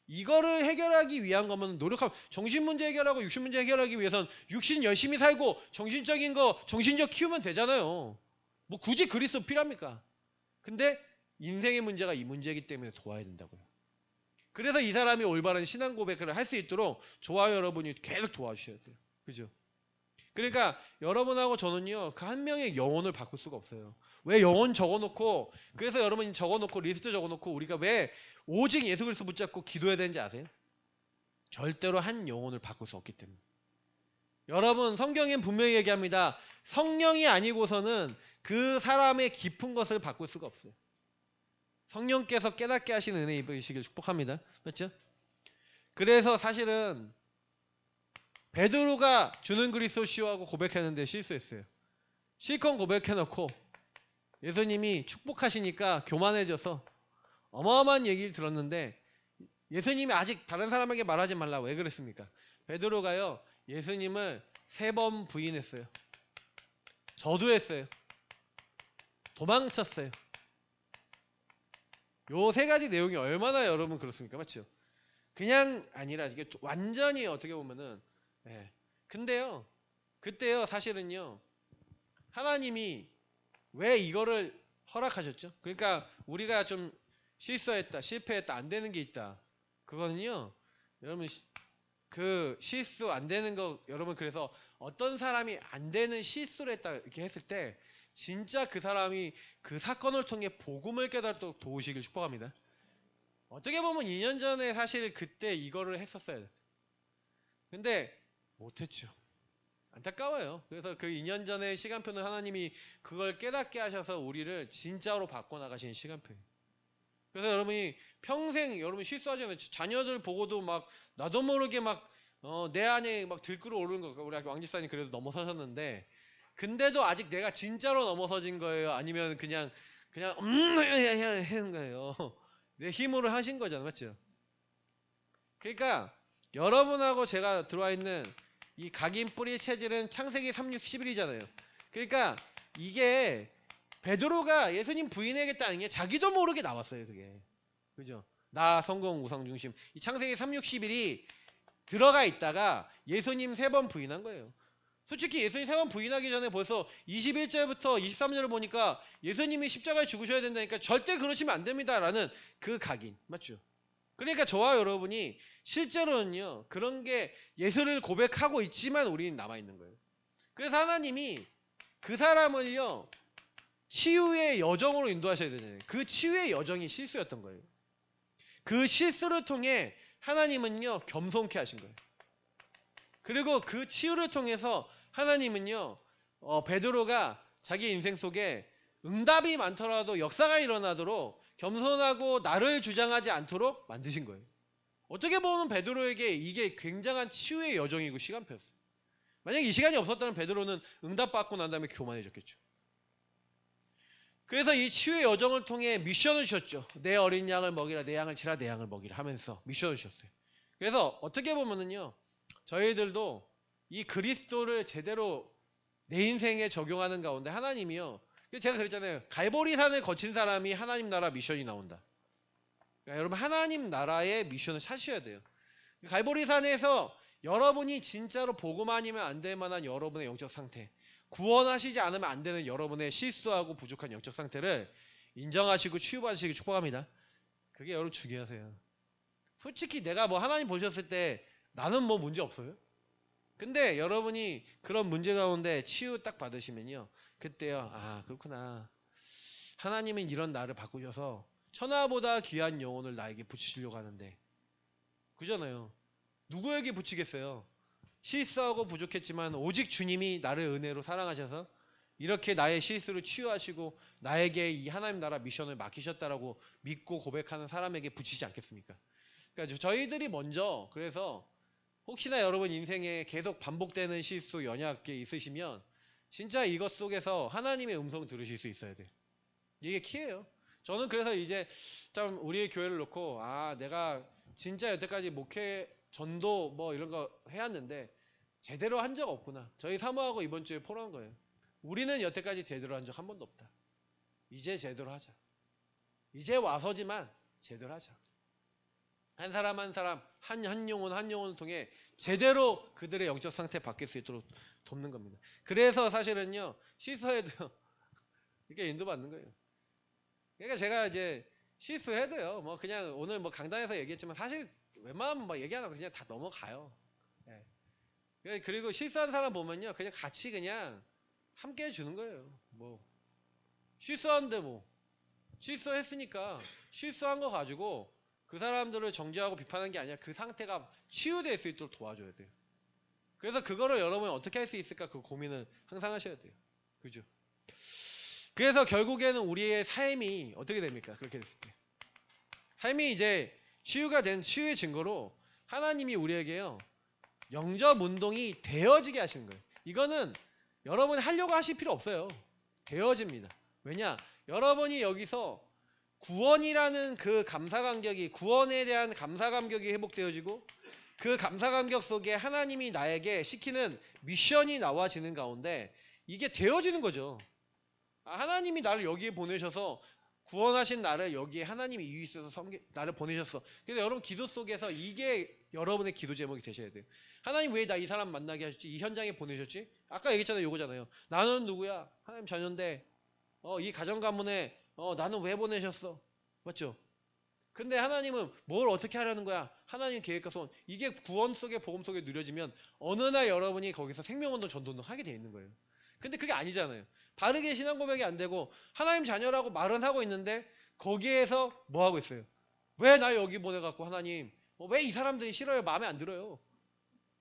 이거를 해결하기 위한 거면 노력하면, 정신 문제 해결하고 육신 문제 해결하기 위해선 육신 열심히 살고 정신적인 거 정신적 키우면 되잖아요. 뭐 굳이 그리스도 필요합니까? 근데 인생의 문제가 이 문제이기 때문에 도와야 된다고요. 그래서 이 사람이 올바른 신앙 고백을 할 수 있도록 저와 여러분이 계속 도와주셔야 돼요. 그죠? 그러니까 여러분하고 저는요 그 한 명의 영혼을 바꿀 수가 없어요. 왜 영혼 적어놓고, 그래서 여러분이 적어놓고 리스트 적어놓고 우리가 왜 오직 예수 그리스도 붙잡고 기도해야 되는지 아세요? 절대로 한 영혼을 바꿀 수 없기 때문에. 여러분, 성경엔 분명히 얘기합니다. 성령이 아니고서는 그 사람의 깊은 것을 바꿀 수가 없어요. 성령께서 깨닫게 하시는 은혜 입으시길 축복합니다. 그렇죠? 그래서 사실은 베드로가 주는 그리스도시요하고 고백했는데 실수했어요. 실컷 고백해놓고 예수님이 축복하시니까 교만해져서 어마어마한 얘기를 들었는데, 예수님이 아직 다른 사람에게 말하지 말라. 왜 그랬습니까? 베드로가요 예수님을 3번 부인했어요. 저주했어요. 도망쳤어요. 요 3가지 내용이 얼마나 여러분 그렇습니까? 맞죠? 그냥 아니라 이게 완전히 어떻게 보면은, 예. 근데요 그때요 사실은요 하나님이 왜 이거를 허락하셨죠? 그러니까 우리가 좀 실수했다, 실패했다, 안 되는 게 있다. 그거는요 여러분 그 실수 안 되는 거 여러분, 그래서 어떤 사람이 안 되는 실수를 했다 이렇게 했을 때 진짜 그 사람이 그 사건을 통해 복음을 깨닫도록 도우시길 축복합니다. 어떻게 보면 2년 전에 사실 그때 이거를 했었어야 돼. 근데 못했죠. 안타까워요. 그래서 그 2년 전의 시간표는 하나님이 그걸 깨닫게 하셔서 우리를 진짜로 바꿔나가신 시간표예요. 그래서 여러분이 평생 여러분 실수하잖아요. 자녀들 보고도 막 나도 모르게 막 내 안에 막 들끓어 오르는 거. 우리 왕집사님 그래도 넘어서셨는데, 근데도 아직 내가 진짜로 넘어서진 거예요? 아니면 그냥 하는 거예요? 내 힘으로 하신 거잖아요, 맞죠? 그러니까 여러분하고 제가 들어와 있는 이 각인 뿌리 체질은 창세기 3, 6, 11이잖아요. 그러니까 이게 베드로가 예수님 부인하겠다는 게 자기도 모르게 나왔어요, 그게. 그죠? 나 성공 우상 중심. 이 창세기 3, 6, 11이 들어가 있다가 예수님 3번 부인한 거예요. 솔직히 예수님 3번 부인하기 전에 벌써 21절부터 23절을 보니까 예수님이 십자가에 죽으셔야 된다니까 절대 그러시면 안 됩니다라는 그 각인. 맞죠? 그러니까 저와 여러분이 실제로는요, 그런 게 예수를 고백하고 있지만 우리는 남아있는 거예요. 그래서 하나님이 그 사람을요, 치유의 여정으로 인도하셔야 되잖아요. 그 치유의 여정이 실수였던 거예요. 그 실수를 통해 하나님은요, 겸손케 하신 거예요. 그리고 그 치유를 통해서 하나님은요, 베드로가 자기 인생 속에 응답이 많더라도 역사가 일어나도록 겸손하고 나를 주장하지 않도록 만드신 거예요. 어떻게 보면 베드로에게 이게 굉장한 치유의 여정이고 시간표였어요. 만약에 이 시간이 없었다면 베드로는 응답받고 난 다음에 교만해졌겠죠. 그래서 이 치유의 여정을 통해 미션을 주셨죠. 내 어린 양을 먹이라, 내 양을 치라, 내 양을 먹이라 하면서 미션을 주셨어요. 그래서 어떻게 보면은요, 저희들도 이 그리스도를 제대로 내 인생에 적용하는 가운데 하나님이요, 제가 그랬잖아요. 갈보리산을 거친 사람이 하나님 나라 미션이 나온다. 그러니까 여러분, 하나님 나라의 미션을 찾으셔야 돼요. 갈보리산에서 여러분이 진짜로 복음 아니면 안 될 만한 여러분의 영적 상태, 구원하시지 않으면 안 되는 여러분의 실수하고 부족한 영적 상태를 인정하시고 치유받으시기 축복합니다. 그게 여러분 중요하세요. 솔직히 내가 뭐 하나님 보셨을 때 나는 뭐 문제 없어요. 근데 여러분이 그런 문제 가운데 치유 딱 받으시면요, 그때요, 아 그렇구나, 하나님은 이런 나를 바꾸셔서 천하보다 귀한 영혼을 나에게 붙이시려고 하는데, 그잖아요. 누구에게 붙이겠어요? 실수하고 부족했지만 오직 주님이 나를 은혜로 사랑하셔서 이렇게 나의 실수를 치유하시고 나에게 이 하나님 나라 미션을 맡기셨다라고 믿고 고백하는 사람에게 붙이지 않겠습니까? 그러니까 저희들이 먼저, 그래서 혹시나 여러분 인생에 계속 반복되는 실수, 연약이 있으시면 진짜 이것 속에서 하나님의 음성 들으실 수 있어야 돼요. 이게 키예요. 저는 그래서 이제 참 우리의 교회를 놓고, 아 내가 진짜 여태까지 목회, 전도 뭐 이런 거 해왔는데 제대로 한 적 없구나. 저희 사모하고 이번 주에 포럼한 거예요. 우리는 여태까지 제대로 한 적 한 번도 없다. 이제 제대로 하자. 이제 와서지만 제대로 하자. 한 사람 한 사람, 한 영혼을 통해 제대로 그들의 영적 상태 바뀔 수 있도록 돕는 겁니다. 그래서 사실은요, 실수해도요, 이렇게 인도받는 거예요. 그러니까 제가 이제 실수해도요, 뭐 그냥 오늘 뭐 강단에서 얘기했지만 사실 웬만하면 막 얘기 안 하고 그냥 다 넘어가요. 예. 그리고 실수한 사람 보면요, 그냥 같이 그냥 함께 해주는 거예요. 뭐 실수하는데 뭐 실수했으니까 실수한 거 가지고 그 사람들을 정죄하고 비판하는 게 아니라 그 상태가 치유될 수 있도록 도와줘야 돼요. 그래서 그거를 여러분이 어떻게 할 수 있을까, 그 고민을 항상 하셔야 돼요. 그죠? 그래서 결국에는 우리의 삶이 어떻게 됩니까? 그렇게 됐을 때 삶이 이제 치유가 된 치유의 증거로 하나님이 우리에게요, 영접 운동이 되어지게 하시는 거예요. 이거는 여러분이 하려고 하실 필요 없어요. 되어집니다. 왜냐? 여러분이 여기서 구원이라는 그 감사 감격이, 구원에 대한 감사 감격이 회복되어지고 그 감사 감격 속에 하나님이 나에게 시키는 미션이 나와지는 가운데 이게 되어지는 거죠. 하나님이 나를 여기에 보내셔서 구원하신 나를 여기에 하나님이 이유 있어서 나를 보내셨어. 그래서 여러분 기도 속에서 이게 여러분의 기도 제목이 되셔야 돼요. 하나님 왜 나 이 사람 만나게 하셨지? 이 현장에 보내셨지? 아까 얘기했잖아요. 요거잖아요. 나는 누구야? 하나님 자녀인데 이 가정 가문에 나는 왜 보내셨어? 맞죠? 근데 하나님은 뭘 어떻게 하려는 거야? 하나님 계획과 소원. 이게 구원 속에 복음 속에 누려지면 어느 날 여러분이 거기서 생명운동 전도운동 하게 돼 있는 거예요. 근데 그게 아니잖아요. 바르게 신앙 고백이 안 되고 하나님 자녀라고 말은 하고 있는데 거기에서 뭐 하고 있어요? 왜 날 여기 보내갖고 하나님 왜 이 사람들이 싫어요? 마음에 안 들어요.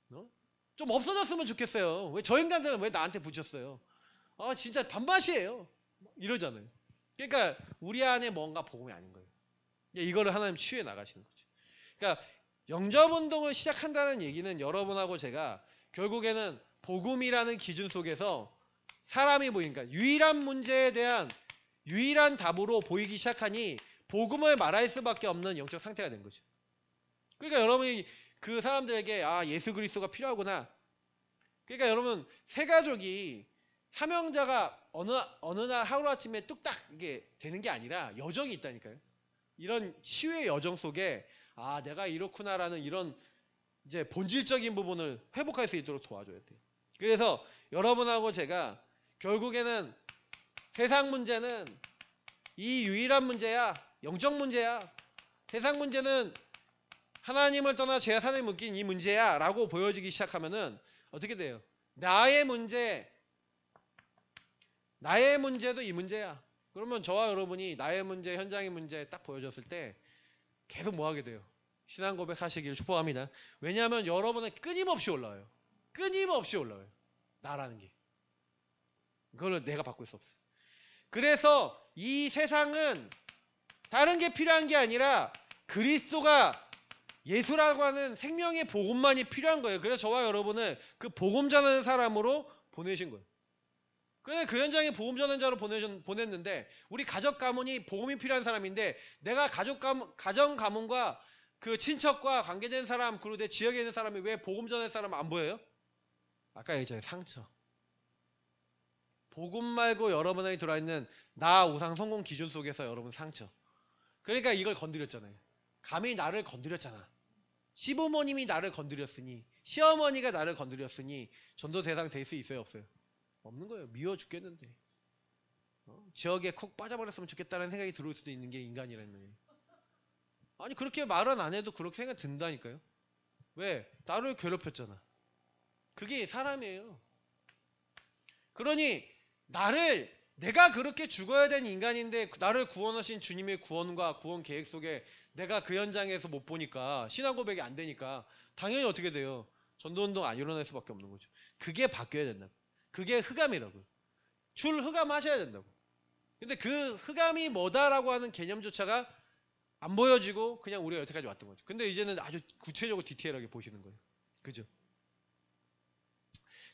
어? 좀 없어졌으면 좋겠어요. 왜 저 인간들은 왜 나한테 붙였어요? 아 진짜 반맛이에요. 이러잖아요. 그러니까 우리 안에 뭔가 복음이 아닌 거예요. 이거를 하나님 치유해 나가시는 거죠. 그러니까 영접 운동을 시작한다는 얘기는 여러분하고 제가 결국에는 복음이라는 기준 속에서 사람이 보이니까 유일한 문제에 대한 유일한 답으로 보이기 시작하니 복음을 말할 수밖에 없는 영적 상태가 된 거죠. 그러니까 여러분이 그 사람들에게 아 예수 그리스도가 필요하구나. 그러니까 여러분 세 가족이 사명자가 어느 날 하루아침에 뚝딱 이게 되는 게 아니라 여정이 있다니까요. 이런 치유의 여정 속에 아 내가 이렇구나라는 이런 이제 본질적인 부분을 회복할 수 있도록 도와줘야 돼요. 그래서 여러분하고 제가 결국에는 세상 문제는 이 유일한 문제야. 영적 문제야. 세상 문제는 하나님을 떠나 죄와 사단에 묶인 이 문제야 라고 보여지기 시작하면은 어떻게 돼요? 나의 문제도 이 문제야. 그러면 저와 여러분이 나의 문제, 현장의 문제 딱 보여줬을 때 계속 뭐 하게 돼요? 신앙 고백하시기를 축복합니다. 왜냐하면 여러분은 끊임없이 올라와요. 끊임없이 올라와요. 나라는 게. 그걸 내가 바꿀 수 없어요. 그래서 이 세상은 다른 게 필요한 게 아니라 그리스도가 예수라고 하는 생명의 복음만이 필요한 거예요. 그래서 저와 여러분을 그 복음 전하는 사람으로 보내신 거예요. 그래서 그 현장에 복음 전하는 자로 보냈는데 우리 가족 가문이 복음이 필요한 사람인데 내가 가정 가문과 그 친척과 관계된 사람 그리고 내 지역에 있는 사람이 왜 복음 전할 사람 안 보여요? 아까 얘기했잖아요. 상처. 복음 말고 여러분에게 들어있는 나 우상 성공 기준 속에서 여러분 상처. 그러니까 이걸 건드렸잖아요. 감히 나를 건드렸잖아. 시부모님이 나를 건드렸으니 시어머니가 나를 건드렸으니 전도 대상 될 수 있어요 없어요? 없는 거예요. 미워 죽겠는데 지역에 콕 빠져버렸으면 좋겠다는 생각이 들어올 수도 있는 게 인간이라는 거예요. 아니 그렇게 말은 안 해도 그렇게 생각 든다니까요. 왜? 나를 괴롭혔잖아. 그게 사람이에요. 그러니 내가 그렇게 죽어야 되는 인간인데 나를 구원하신 주님의 구원과 구원 계획 속에 내가 그 현장에서 못 보니까 신앙 고백이 안 되니까 당연히 어떻게 돼요? 전도운동 안 일어날 수밖에 없는 거죠. 그게 바뀌어야 된다고. 그게 흑암이라고요. 흑암하셔야 된다고. 근데 그 흑암이 뭐다라고 하는 개념조차가 안 보여지고 그냥 우리가 여태까지 왔던 거죠. 근데 이제는 아주 구체적으로 디테일하게 보시는 거예요. 그죠?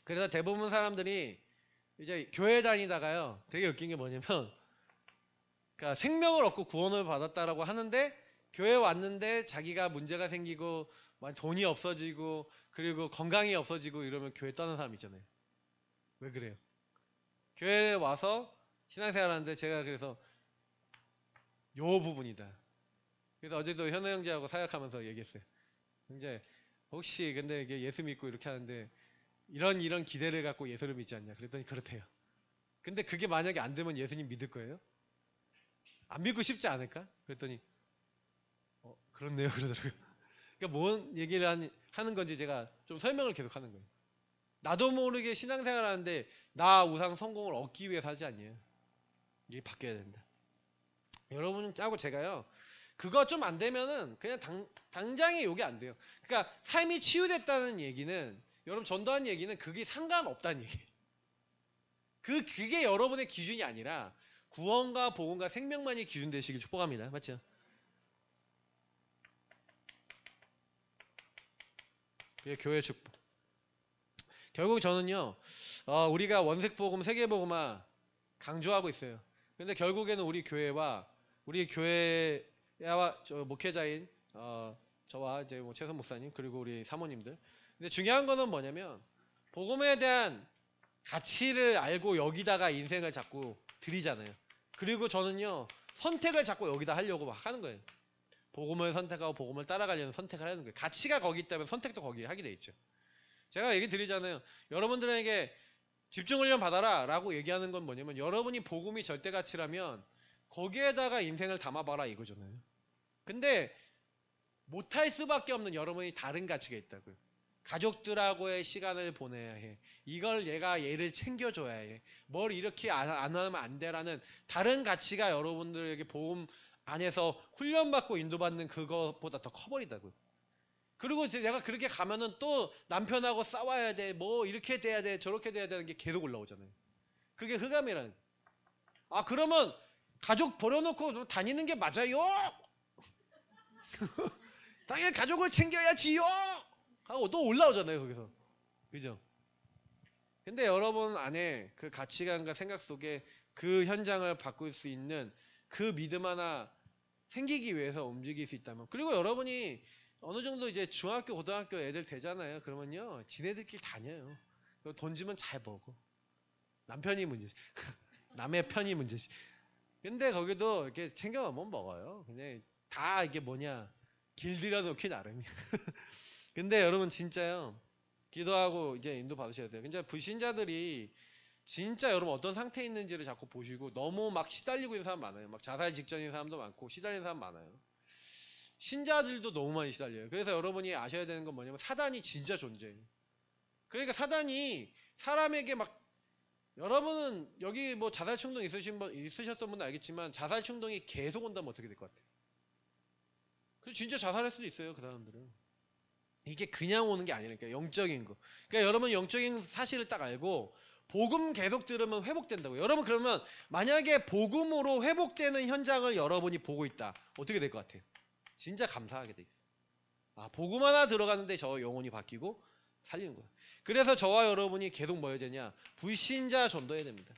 그래서 대부분 사람들이 이제 교회 다니다가요. 되게 웃긴 게 뭐냐면 그러니까 생명을 얻고 구원을 받았다라고 하는데 교회 왔는데 자기가 문제가 생기고 돈이 없어지고 그리고 건강이 없어지고 이러면 교회 떠나는 사람 있잖아요. 왜 그래요? 교회에 와서 신앙생활 하는데 제가 그래서 요 부분이다. 그래서 어제도 현우 형제하고 사역하면서 얘기했어요. 형제 혹시 근데 이게 예수 믿고 이렇게 하는데 이런 기대를 갖고 예수를 믿지 않냐? 그랬더니 그렇대요. 근데 그게 만약에 안 되면 예수님 믿을 거예요? 안 믿고 싶지 않을까? 그랬더니 그렇네요 그러더라고요. 그러니까 뭔 얘기를 하는 건지 제가 좀 설명을 계속 하는 거예요. 나도 모르게 신앙생활 하는데 나 우상 성공을 얻기 위해 살지 않냐요. 이게 바뀌어야 된다. 여러분 짜고 제가요. 그거 좀 안 되면은 그냥 당장에 요게 안 돼요. 그러니까 삶이 치유됐다는 얘기는 여러분 전도한 얘기는 그게 상관없다는 얘기예요. 그게 여러분의 기준이 아니라 구원과 복음과 생명만이 기준 되시길 축복합니다. 맞죠? 그게 교회 축복. 결국 저는요. 우리가 원색복음, 세계복음화 강조하고 있어요. 근데 결국에는 우리 교회와 목회자인 저와 이제 뭐 최선 목사님 그리고 우리 사모님들. 근데 중요한 거는 뭐냐면 복음에 대한 가치를 알고 여기다가 인생을 자꾸 드리잖아요. 그리고 저는요 선택을 자꾸 여기다 하려고 막 하는 거예요. 복음을 선택하고 복음을 따라가려는 선택을 하는 거예요. 가치가 거기 있다면 선택도 거기에 하게 돼 있죠. 제가 얘기 드리잖아요. 여러분들에게 집중훈련 받아라 라고 얘기하는 건 뭐냐면 여러분이 복음이 절대가치라면 거기에다가 인생을 담아봐라 이거잖아요. 근데 못할 수밖에 없는 여러분이 다른 가치가 있다고요. 가족들하고의 시간을 보내야 해. 이걸 얘를 챙겨줘야 해. 뭘 이렇게 안 하면 안 돼라는 다른 가치가 여러분들에게 복음 안에서 훈련받고 인도받는 그것보다 더 커버리다고요. 그리고 이제 내가 그렇게 가면은 또 남편하고 싸워야 돼. 뭐 이렇게 돼야 돼. 저렇게 돼야 되는 게 계속 올라오잖아요. 그게 흑암이라는. 아 그러면 가족 버려놓고 다니는 게 맞아요? 당연히 가족을 챙겨야지요! 하고 또 올라오잖아요 거기서. 그죠? 근데 여러분 안에 그 가치관과 생각 속에 그 현장을 바꿀 수 있는 그 믿음 하나 생기기 위해서 움직일 수 있다면, 그리고 여러분이 어느 정도 이제 중학교 고등학교 애들 되잖아요. 그러면요 지네들끼리 다녀요. 돈 주면 잘 먹어. 남편이 문제지. 남의 편이 문제지. 근데 거기도 이렇게 챙겨가면 먹어요. 그냥 다 이게 뭐냐 길들여 놓기 나름이야. 근데 여러분 진짜요, 기도하고 이제 인도 받으셔야 돼요. 진짜 불신자들이 진짜 여러분 어떤 상태에 있는지를 자꾸 보시고, 너무 막 시달리고 있는 사람 많아요. 막 자살 직전인 사람도 많고 시달리는 사람 많아요. 신자들도 너무 많이 시달려요. 그래서 여러분이 아셔야 되는 건 뭐냐면 사단이 진짜 존재해요. 그러니까 사단이 사람에게 막, 여러분은 여기 뭐 자살 충동 있으셨던 분은 알겠지만 자살 충동이 계속 온다면 어떻게 될 것 같아요? 그래서 진짜 자살할 수도 있어요. 그 사람들은. 이게 그냥 오는 게 아니라니까, 영적인 거. 그러니까 여러분 영적인 사실을 딱 알고 복음 계속 들으면 회복된다고요. 여러분 그러면 만약에 복음으로 회복되는 현장을 여러분이 보고 있다, 어떻게 될 것 같아요? 진짜 감사하게 돼 있어요. 아, 복음 하나 들어가는데 저 영혼이 바뀌고 살리는 거예요. 그래서 저와 여러분이 계속 뭐 해야 되냐, 불신자 전도해야 됩니다.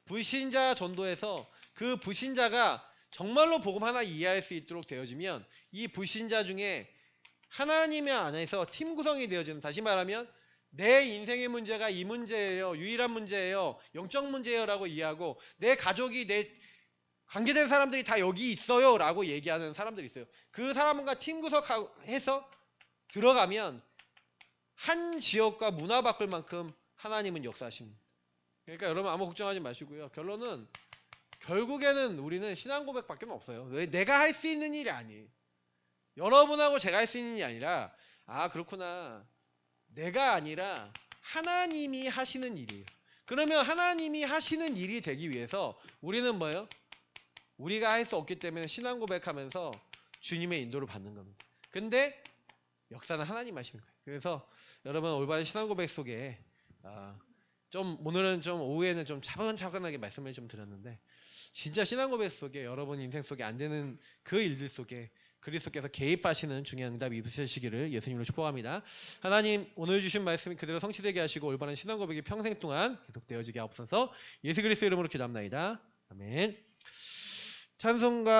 불신자 전도해서 그 불신자가 정말로 복음 하나 이해할 수 있도록 되어지면 이 불신자 중에 하나님의 안에서 팀 구성이 되어지는, 다시 말하면 내 인생의 문제가 이 문제예요, 유일한 문제예요, 영적 문제예요 라고 이해하고, 내 가족이, 내 관계된 사람들이 다 여기 있어요 라고 얘기하는 사람들이 있어요. 그 사람과 팀 구성해서 들어가면 한 지역과 문화 바꿀 만큼 하나님은 역사하십니다. 그러니까 여러분 아무 걱정하지 마시고요. 결국에는 우리는 신앙 고백밖에 없어요. 왜? 내가 할 수 있는 일이 아니에요. 여러분하고 제가 할 수 있는 일이 아니라, 아 그렇구나, 내가 아니라 하나님이 하시는 일이에요. 그러면 하나님이 하시는 일이 되기 위해서 우리는 뭐예요? 우리가 할 수 없기 때문에 신앙 고백하면서 주님의 인도를 받는 겁니다. 근데 역사는 하나님 하시는 거예요. 그래서 여러분 올바른 신앙 고백 속에 좀 오늘은 좀 오후에는 좀 차분차분하게 말씀을 좀 드렸는데, 진짜 신앙 고백 속에 여러분 인생 속에 안 되는 그 일들 속에 그리스도께서 개입하시는 중요한 응답이 있으시기를 예수님으로 축복합니다. 하나님 오늘 주신 말씀이 그대로 성취되게 하시고 올바른 신앙 고백이 평생 동안 계속되어지게 하옵소서. 예수 그리스도 이름으로 기도합나이다. 아멘. 찬송가